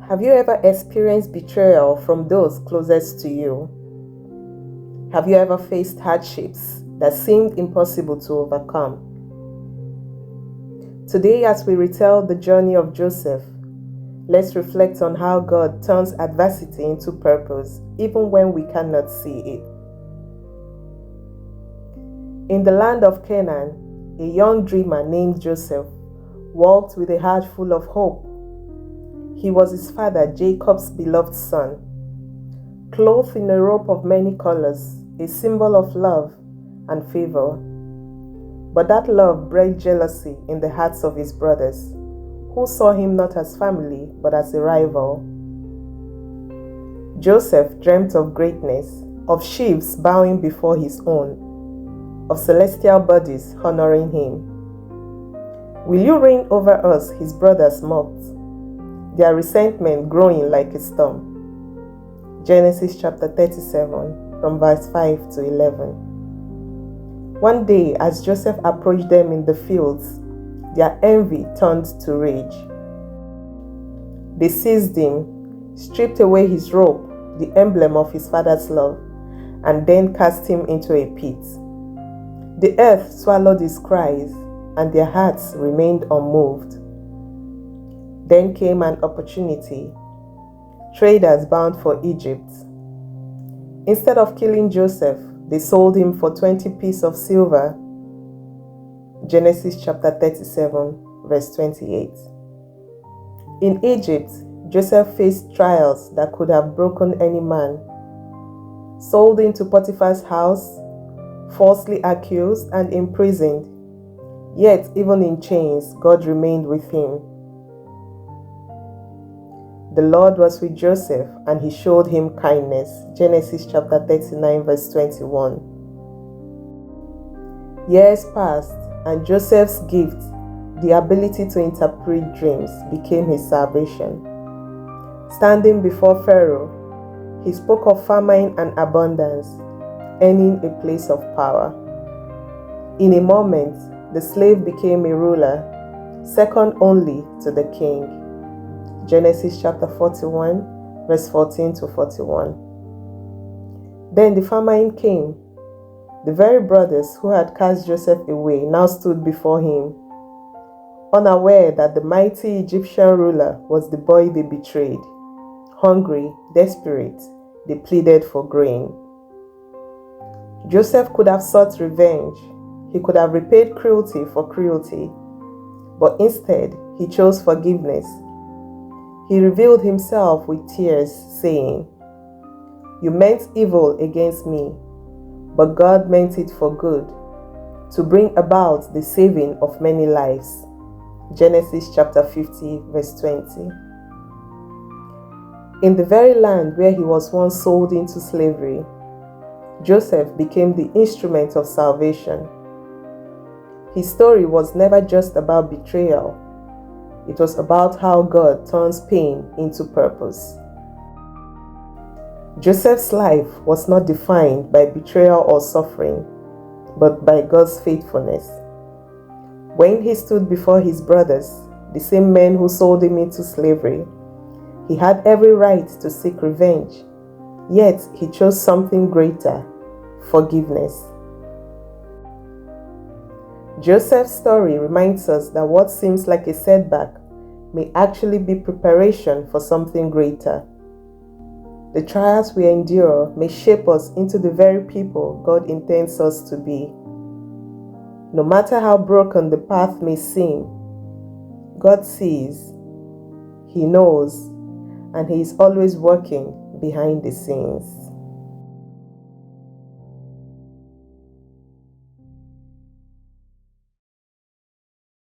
Have you ever experienced betrayal from those closest to you? Have you ever faced hardships that seemed impossible to overcome? Today, as we retell the journey of Joseph, let's reflect on how God turns adversity into purpose, even when we cannot see it. In the land of Canaan, a young dreamer named Joseph walked with a heart full of hope. He was his father Jacob's beloved son, clothed in a robe of many colors, a symbol of love and favor. But that love bred jealousy in the hearts of his brothers, who saw him not as family but as a rival. Joseph dreamt of greatness, of sheaves bowing before his own, of celestial bodies honoring him. "Will you reign over us?" his brothers mocked, their resentment growing like a storm. Genesis chapter 37, from verse 5 to 11. One day, as Joseph approached them in the fields, their envy turned to rage. They seized him, stripped away his robe, the emblem of his father's love, and then cast him into a pit. The earth swallowed his cries, and their hearts remained unmoved. Then came an opportunity. Traders bound for Egypt. Instead of killing Joseph, they sold him for 20 pieces of silver. Genesis chapter 37, verse 28. In Egypt, Joseph faced trials that could have broken any man. Sold into Potiphar's house, falsely accused and imprisoned. Yet, even in chains, God remained with him. The Lord was with Joseph, and he showed him kindness. Genesis chapter 39, verse 21. Years passed, and Joseph's gift, the ability to interpret dreams, became his salvation. Standing before Pharaoh, he spoke of famine and abundance, earning a place of power. In a moment, the slave became a ruler, second only to the king. Genesis chapter 41, verse 14 to 41. Then the famine came. The very brothers who had cast Joseph away now stood before him, unaware that the mighty Egyptian ruler was the boy they betrayed. Hungry, desperate, they pleaded for grain. Joseph could have sought revenge. He could have repaid cruelty for cruelty, but instead he chose forgiveness. He revealed himself with tears, saying, "You meant evil against me, but God meant it for good, to bring about the saving of many lives." Genesis chapter 50, verse 20. In the very land where he was once sold into slavery, Joseph became the instrument of salvation. His story was never just about betrayal. It was about how God turns pain into purpose. Joseph's life was not defined by betrayal or suffering, but by God's faithfulness. When he stood before his brothers, the same men who sold him into slavery, he had every right to seek revenge, yet he chose something greater: forgiveness. Joseph's story reminds us that what seems like a setback may actually be preparation for something greater. The trials we endure may shape us into the very people God intends us to be. No matter how broken the path may seem, God sees, He knows, and He is always working behind the scenes.